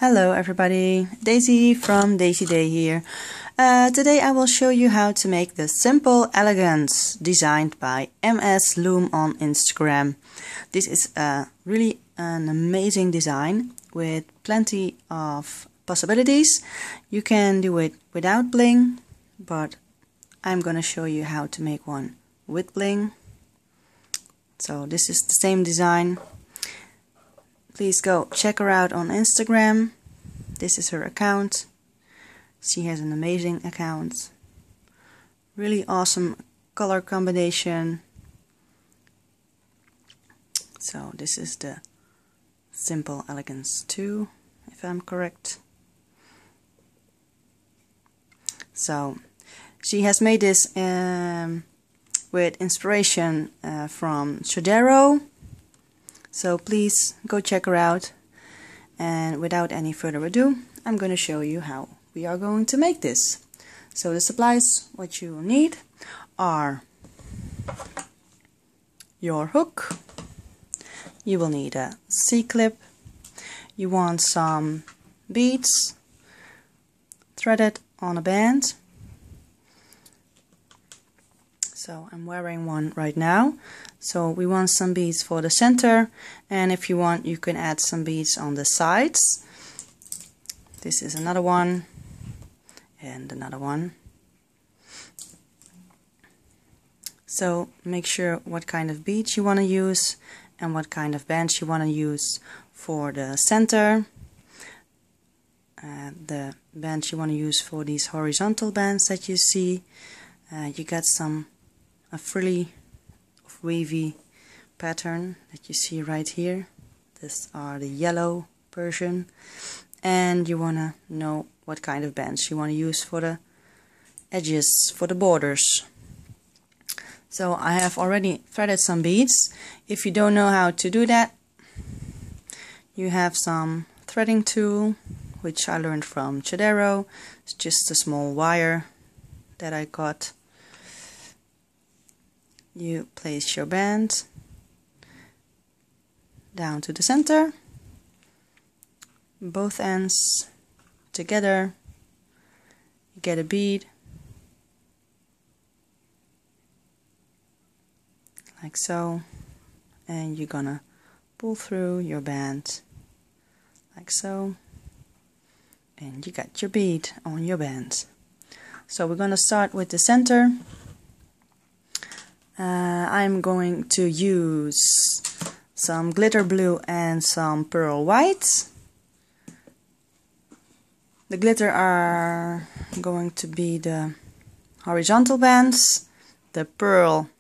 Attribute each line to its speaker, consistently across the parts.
Speaker 1: Hello everybody, Daisy from Daisy Day here. Today I will show you how to make the Simple Elegance designed by MS Loom on Instagram. This is really an amazing design with plenty of possibilities. You can do it without bling, but I'm gonna show you how to make one with bling. So this is the same design. Please go check her out on Instagram. This is her account. She has an amazing account. Really awesome color combination. So this is the Simple Elegance 2, if I'm correct. So she has made this with inspiration from Shodero. So please go check her out, and without any further ado, I'm going to show you how we are going to make this. So the supplies, what you will need are your hook, you will need a C-clip, you want some beads threaded on a band. So I'm wearing one right now. So we want some beads for the center, and if you want you can add some beads on the sides. This is another one and another one. So make sure what kind of beads you want to use and what kind of bands you want to use for the center. The bands you want to use for these horizontal bands that you see. You got a frilly wavy pattern that you see right here. These are the yellow Persian, and you want to know what kind of bands you want to use for the edges, for the borders. So I have already threaded some beads. If you don't know how to do that, you have some threading tool which I learned from Shodero. It's just a small wire that I got. You place your band down to the center, both ends together, you get a bead like so, and you're gonna pull through your band like so, and you got your bead on your band. So we're gonna start with the center. I'm going to use some glitter blue and some pearl white. The glitter are going to be the horizontal bands. The pearl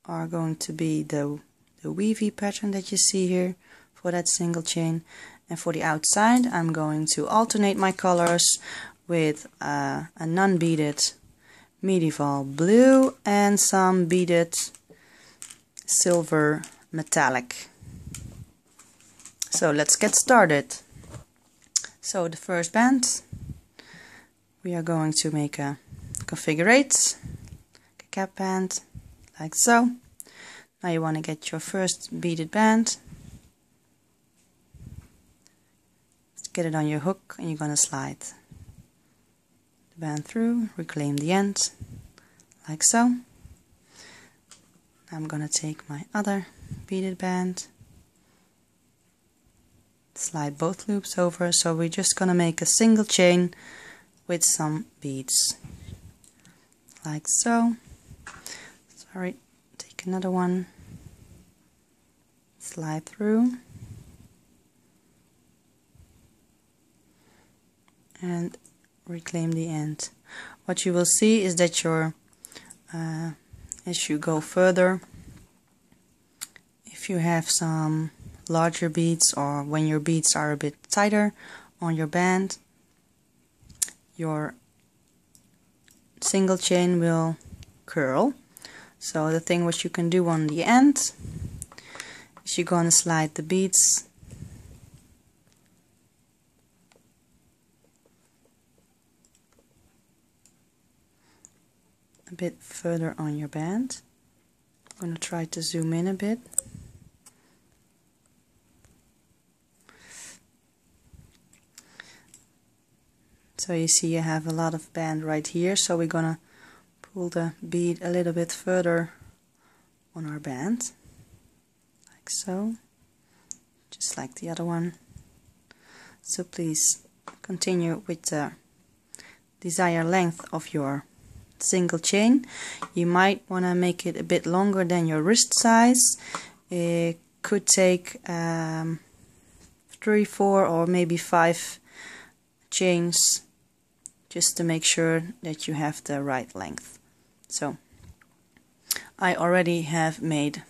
Speaker 1: are going to be the wavy pattern that you see here for that single chain. And for the outside, I'm going to alternate my colors with a non-beaded medieval blue and some beaded silver metallic. So let's get started. So the first band, we are going to make a configurate, a cap band like so. Now you want to get your first beaded band, get it on your hook, and you're going to slide the band through, reclaim the end like so. I'm gonna take my other beaded band, slide both loops over, so we're just gonna make a single chain with some beads like so. Sorry, take another one, slide through, and reclaim the end. What you will see is that your as you go further, if you have some larger beads or when your beads are a bit tighter on your band, your single chain will curl. So the thing what you can do on the end is you're going to slide the beads a bit further on your band. I'm going to try to zoom in a bit. So you see I have a lot of band right here, so we're gonna pull the bead a little bit further on our band, like so, just like the other one. So please continue with the desired length of your single chain. You might want to make it a bit longer than your wrist size. It could take 3, 4 or maybe 5 chains just to make sure that you have the right length. So I already have made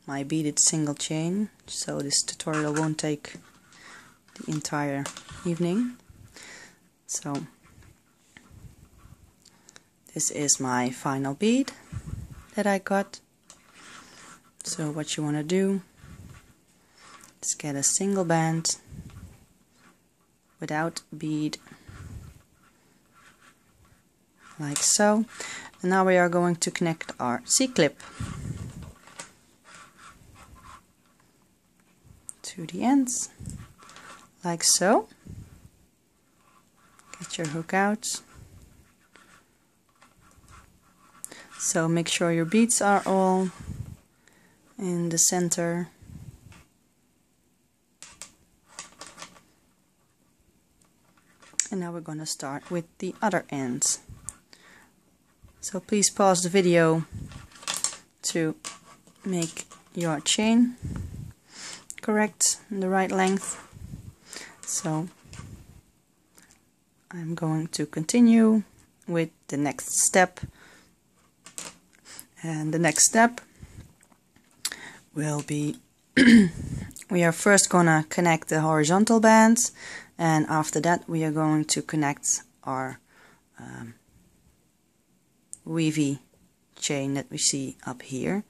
Speaker 1: my beaded single chain, so this tutorial won't take the entire evening. So this is my final bead that I got. So what you want to do is get a single band without bead, like so. And now we are going to connect our C-clip to the ends, like so. Get your hook out. So make sure your beads are all in the center. And now we're going to start with the other ends. So please pause the video to make your chain correct, the right length. So I'm going to continue with the next step. And the next step will be we are first gonna connect the horizontal bands, and after that we are going to connect our weavy chain that we see up here.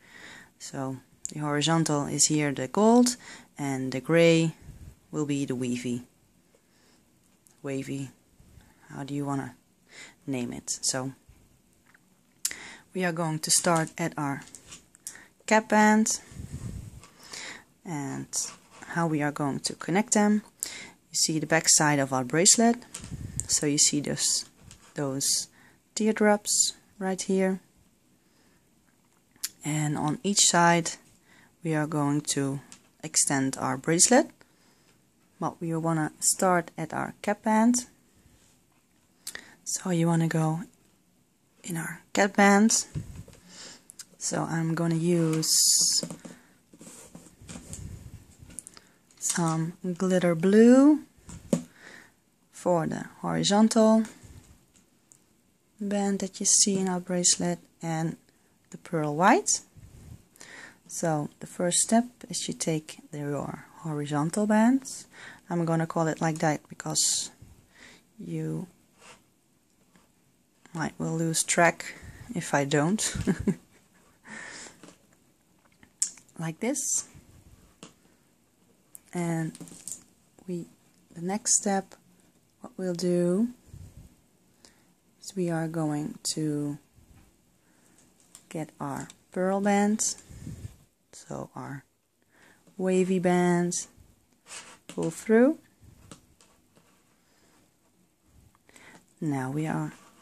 Speaker 1: So the horizontal is here the gold, and the gray will be the wavy, how do you want to name it. So we are going to start at our cap band, and how we are going to connect them. You see the back side of our bracelet, so you see those teardrops right here, and on each side we are going to extend our bracelet. But we want to start at our cap band, so you want to go in our cap band. So I'm going to use some glitter blue for the horizontal band that you see in our bracelet, and the pearl white. So the first step is you take your horizontal bands. I'm gonna call it like that because you might will lose track if I don't. Like this. And the next step, what we'll do is we are going to get our pearl bands, so our wavy bands, pull through. Now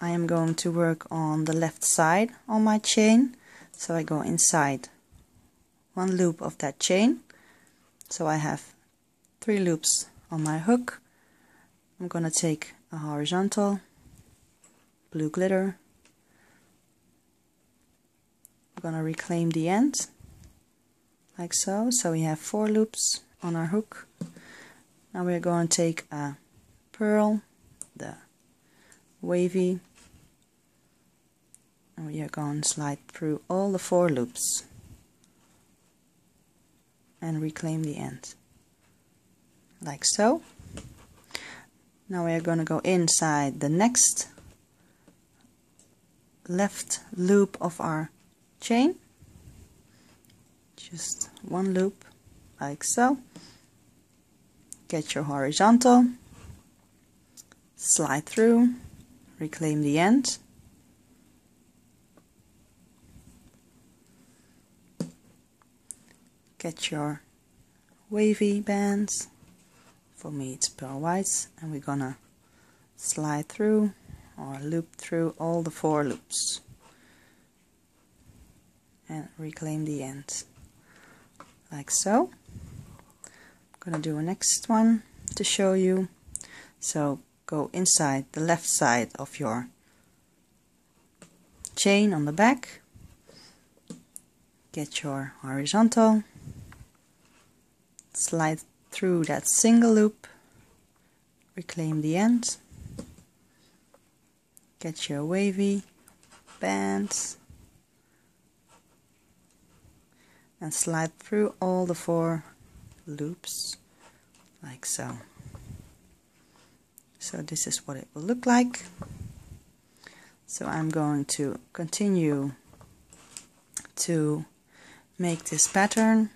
Speaker 1: I am going to work on the left side on my chain, so I go inside one loop of that chain. So I have 3 loops on my hook. I'm gonna take a horizontal blue glitter. I'm gonna reclaim the end like so. So we have 4 loops on our hook. Now we're going to take a pearl, the wavy, and we are going to slide through all the 4 loops and reclaim the end like so. Now we are going to go inside the next left loop of our chain, just 1 loop like so. Get your horizontal, slide through, reclaim the end, get your wavy bands. For me it's pearl whites, and we're gonna slide through or loop through all the 4 loops and reclaim the end, like so. I'm gonna do a next one to show you. So go inside the left side of your chain on the back, get your horizontal, slide through that single loop, reclaim the end, get your wavy bands and slide through all the 4 loops, like so. So this is what it will look like. So I'm going to continue to make this pattern.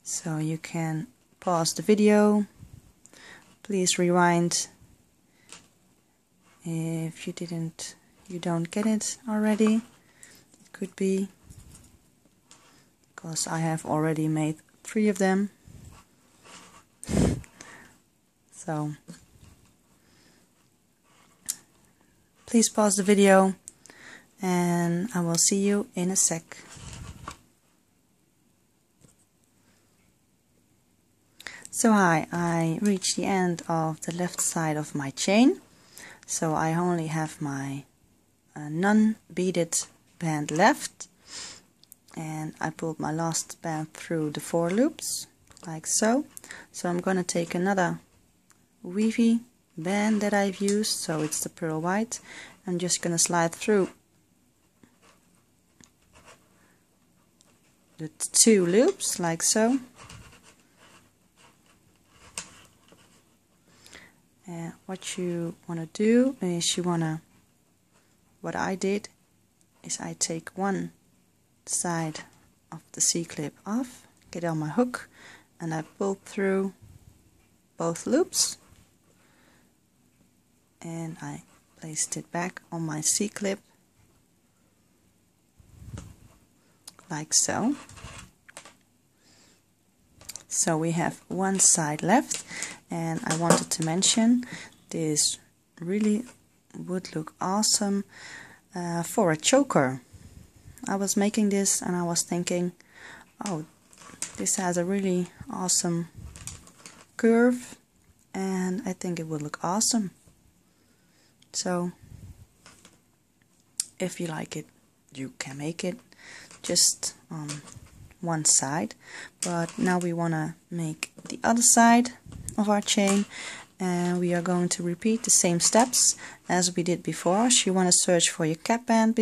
Speaker 1: So you can pause the video. Please rewind if you don't get it already. It could be because I have already made 3 of them. So please pause the video and I will see you in a sec. So hi, I reached the end of the left side of my chain. So I only have my non-beaded band left, and I pulled my last band through the 4 loops, like so. So I'm gonna take another weavy band that I've used, so it's the pearl white. I'm just gonna slide through the 2 loops, like so. And what you want to do is what I did is I take one side of the C-clip off, get on my hook, and I pull through both loops, and I placed it back on my C-clip, like so. So we have one side left, and I wanted to mention this really would look awesome for a choker. I was making this and I was thinking, oh, this has a really awesome curve and I think it would look awesome. So if you like it, you can make it just on one side. But now we want to make the other side of our chain, and we are going to repeat the same steps as we did before. So you want to search for your cap band,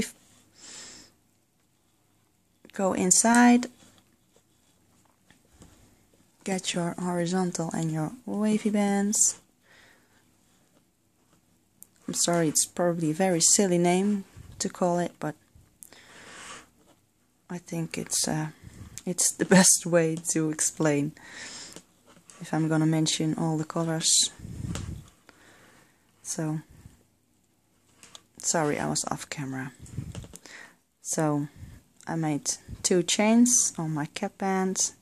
Speaker 1: go inside, get your horizontal and your wavy bands. I'm sorry, it's probably a very silly name to call it, but I think it's the best way to explain if I'm gonna mention all the colors. So sorry, I was off camera. So I made 2 chains on my cap band,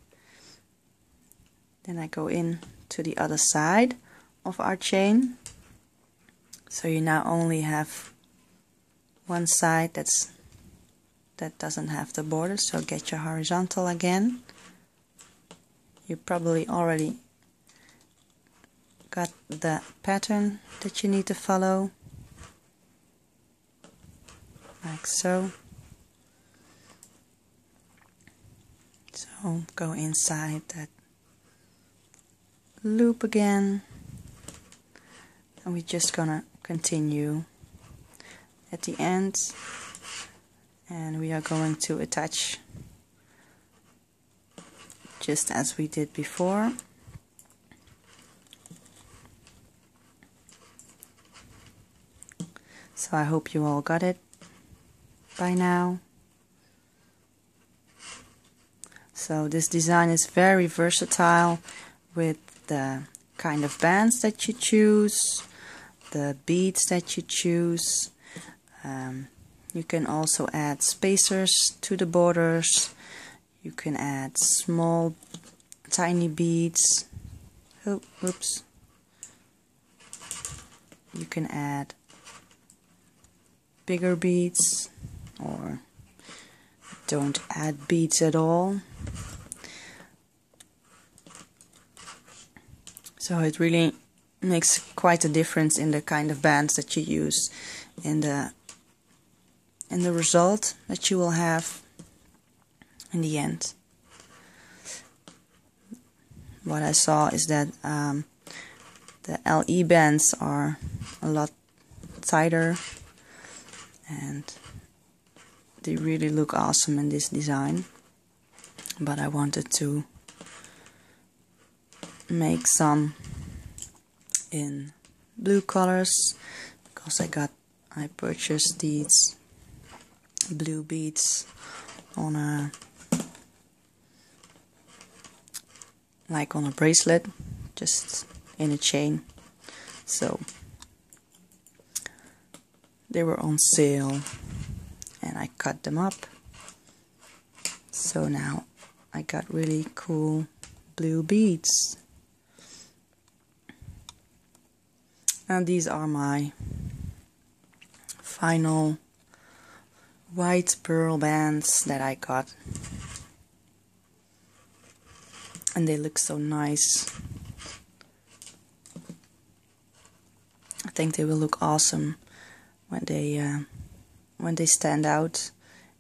Speaker 1: then I go in to the other side of our chain. So you now only have one side that doesn't have the border, so get your horizontal again. You probably already got the pattern that you need to follow, like so. So go inside that loop again, and we're just gonna continue at the end, and we are going to attach just as we did before. So I hope you all got it by now. So this design is very versatile with the kind of bands that you choose, the beads that you choose. You can also add spacers to the borders. You can add small tiny beads. Oh, oops, you can add bigger beads or don't add beads at all. So it really makes quite a difference in the kind of bands that you use, in the result that you will have in the end. What I saw is that the LE bands are a lot tighter and they really look awesome in this design, but I wanted to make some in blue colors because I purchased these blue beads on a bracelet, just in a chain. So they were on sale and I cut them up. So now I got really cool blue beads. And these are my final white pearl bands that I got. And they look so nice. I think they will look awesome when they stand out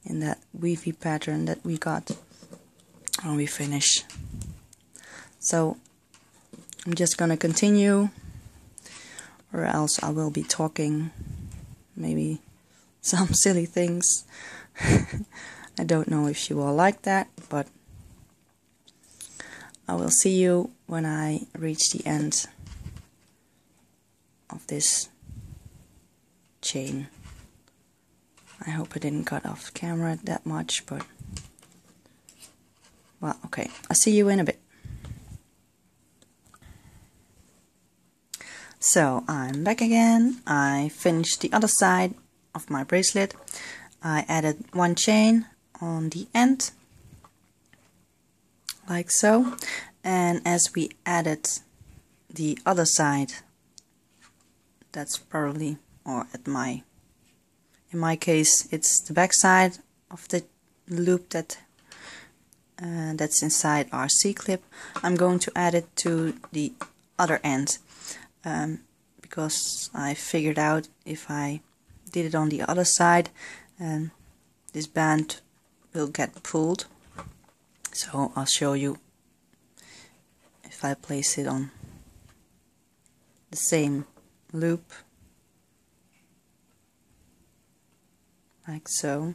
Speaker 1: in that wavy pattern that we got when we finish. So I'm just gonna continue, or else I will be talking maybe some silly things. I don't know if you all like that, but I will see you when I reach the end of this chain. I hope I didn't cut off camera that much, but well, okay. I'll see you in a bit. So I'm back again. I finished the other side of my bracelet. I added one chain on the end, like so, and as we added the other side, that's probably, or in my case it's the back side of the loop that's inside our C-clip, I'm going to add it to the other end, because I figured out if I did it on the other side, this band will get pulled. So I'll show you if I place it on the same loop, like so.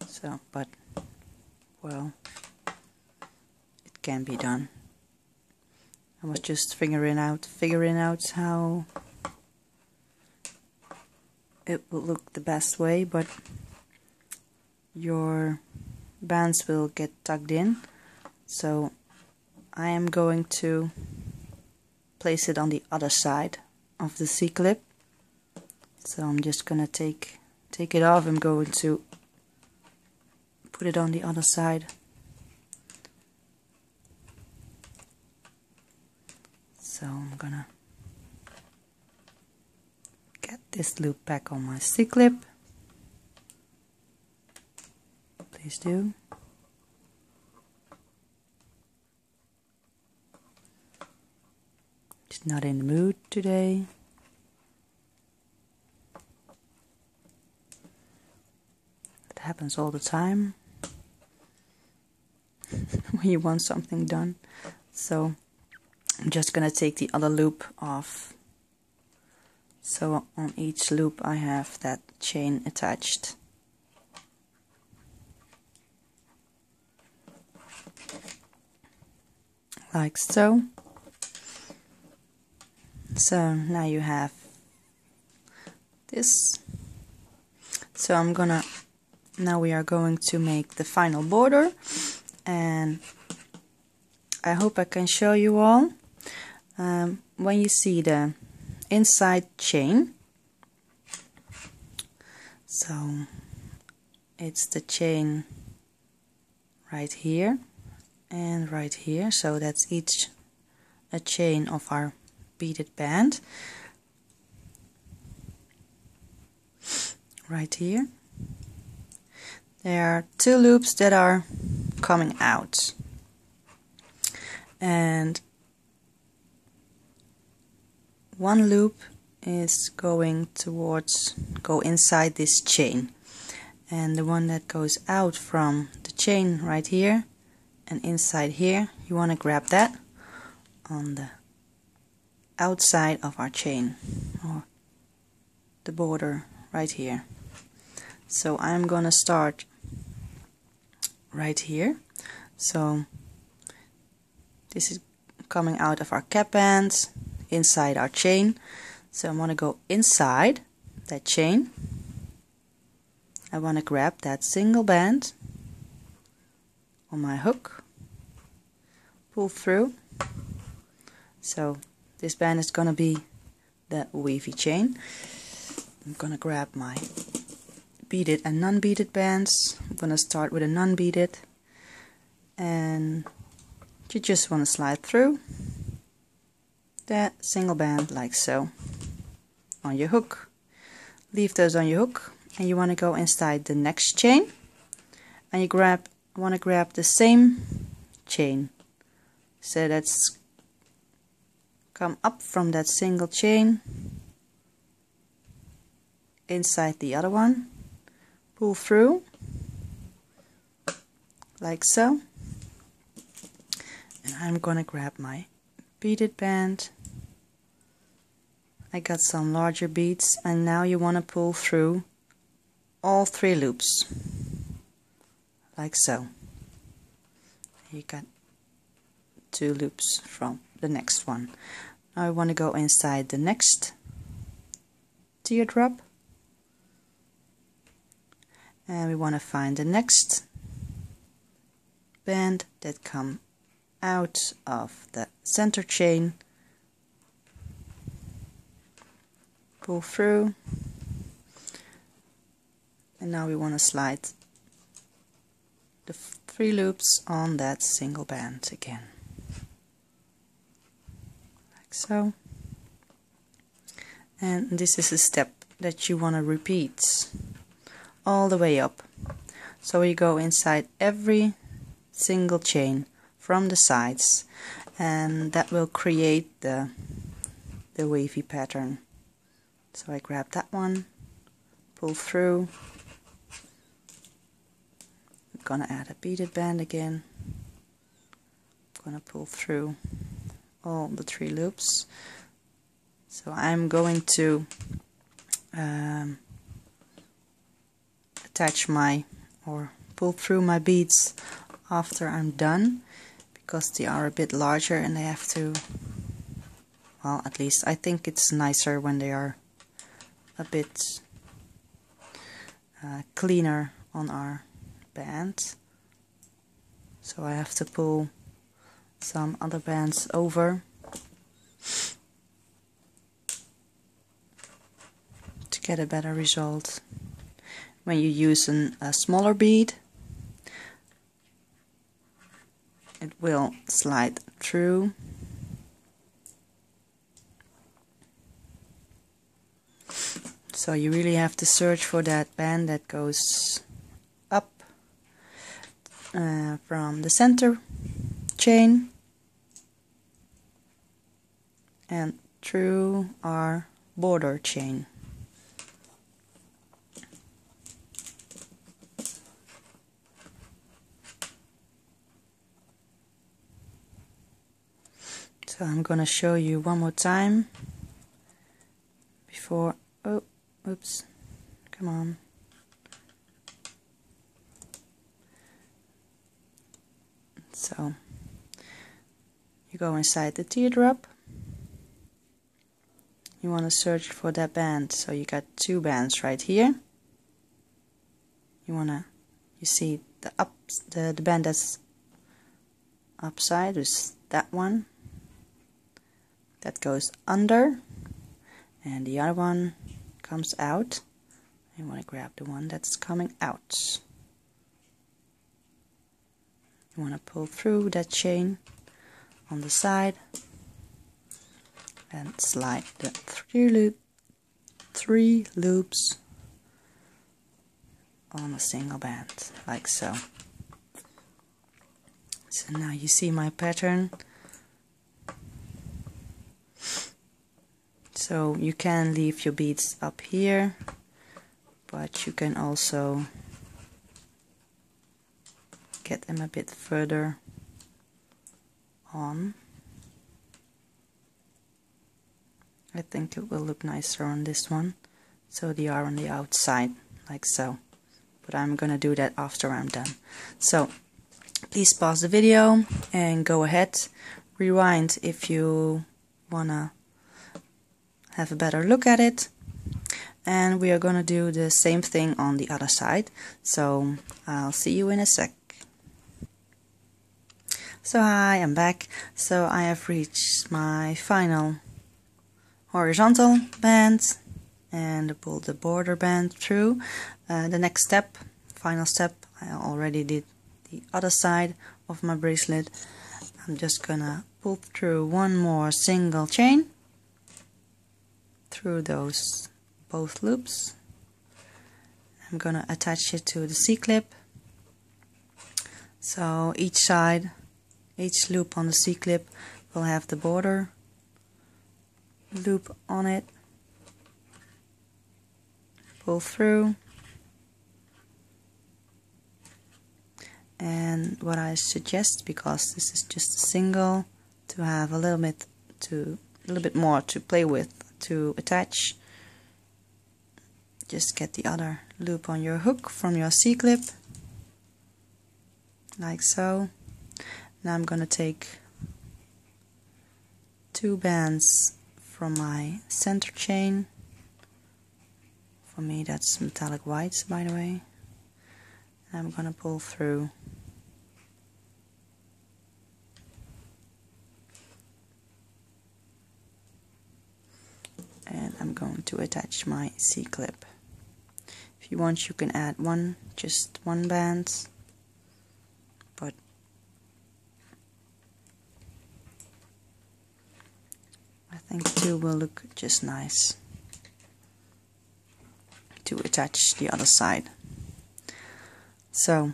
Speaker 1: So, but, well, it can be done. I was just figuring out how it will look the best way, but your bands will get tucked in, so I am going to place it on the other side of the C-clip. So I'm just gonna take it off. I'm going to put it on the other side. So I'm gonna get this loop back on my C-clip. Please do. Just not in the mood today. It happens all the time when you want something done. So I'm just gonna take the other loop off. So on each loop I have that chain attached. Like so. So now you have this. So now we are going to make the final border, and I hope I can show you all. When you see the inside chain, so it's the chain right here and right here, so that's each a chain of our beaded band right here. There are 2 loops that are coming out, and 1 loop is going go inside this chain, and the one that goes out from the chain right here and inside here, you want to grab that on the outside of our chain, or the border right here. So I'm gonna start right here. So this is coming out of our cap band inside our chain. So I want to go inside that chain. I want to grab that single band on my hook, pull through. So this band is going to be the wavy chain. I'm going to grab my beaded and non-beaded bands. I'm going to start with a non-beaded, and you just want to slide through that single band like so on your hook. Leave those on your hook, and you want to go inside the next chain, and you want to grab the same chain. So that's come up from that single chain inside the other one, pull through like so, and I'm gonna grab my beaded band. I got some larger beads, and now you want to pull through all 3 loops like so. You got 2 loops from the next one. Now I want to go inside the next teardrop, and we want to find the next band that come out of the center chain, pull through, and now we want to slide the 3 loops on that single band again like so. And this is a step that you want to repeat all the way up. So you go inside every single chain from the sides, and that will create the wavy pattern. So I grab that one, pull through. I'm gonna add a beaded band again. I'm gonna pull through all the 3 loops. So I'm going to attach or pull through my beads after I'm done, because they are a bit larger and they have to, well, at least I think it's nicer when they are a bit cleaner on our band. So I have to pull some other bands over to get a better result. When you use a smaller bead, it will slide through. So you really have to search for that band that goes up from the center chain and through our border chain. So I'm going to show you one more time before, oh, oops, come on. So you go inside the teardrop. You want to search for that band. So you got 2 bands right here. You see the band that's upside is that one. That goes under, and the other one comes out. You want to grab the one that's coming out. You want to pull through that chain on the side and slide the three loops on a single band, like so. So now you see my pattern. So you can leave your beads up here, but you can also get them a bit further on. I think it will look nicer on this one, so they are on the outside, like so. But I'm gonna do that after I'm done. So please pause the video and go ahead, rewind if you wanna have a better look at it, and we are gonna do the same thing on the other side. So I'll see you in a sec. So hi, I'm back. So I have reached my final horizontal band and pulled the border band through. The next step, final step, I already did the other side of my bracelet. I'm just gonna pull through one more single chain through those both loops. I'm gonna attach it to the C-clip. So each side, each loop on the C-clip will have the border loop on it. Pull through, and what I suggest, because this is just a single, to have a little bit more to play with to attach. Just get the other loop on your hook from your C-clip, like so. Now I'm gonna take 2 bands from my center chain. For me that's metallic whites, by the way. And I'm gonna pull through. And I'm going to attach my C-clip. If you want, you can add just one band, but I think 2 will look just nice to attach the other side. So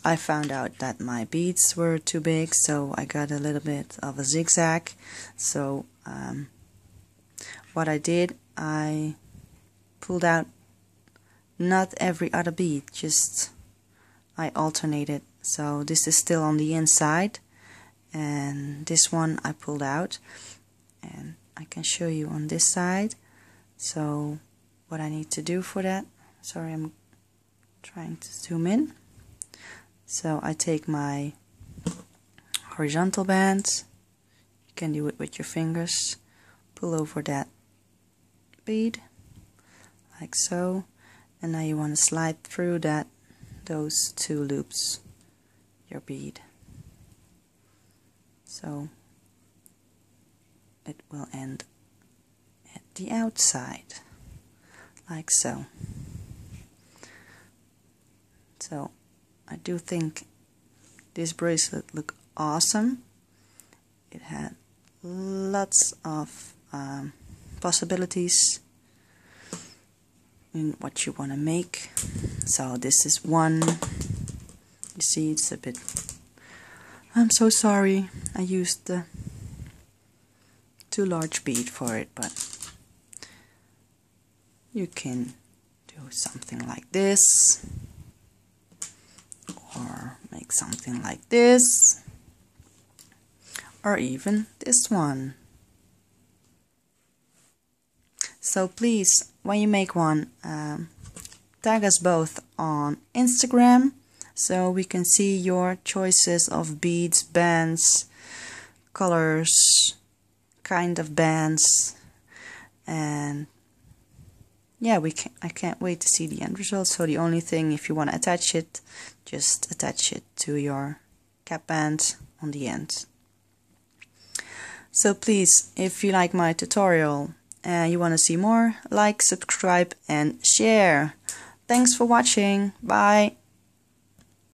Speaker 1: I found out that my beads were too big, so I got a little bit of a zigzag. So what I did, I pulled out not every other bead, just I alternated. So this is still on the inside, and this one I pulled out, and I can show you on this side. So what I need to do for that, sorry, I'm trying to zoom in. So I take my horizontal band, you can do it with your fingers, pull over that bead like so, and now you want to slide through those 2 loops your bead, so it will end at the outside, like so. So I do think this bracelet looked awesome. It had lots of possibilities in what you want to make. So this is one. You see, it's a bit, I'm so sorry I used the too large bead for it, but you can do something like this, or make something like this, or even this one. So please, when you make one, tag us both on Instagram so we can see your choices of beads, bands, colors, kind of bands, and yeah, I can't wait to see the end result. So the only thing, if you want to attach it, just attach it to your cap band on the end. So please, if you like my tutorial and you want to see more, like, subscribe and share. Thanks for watching. Bye.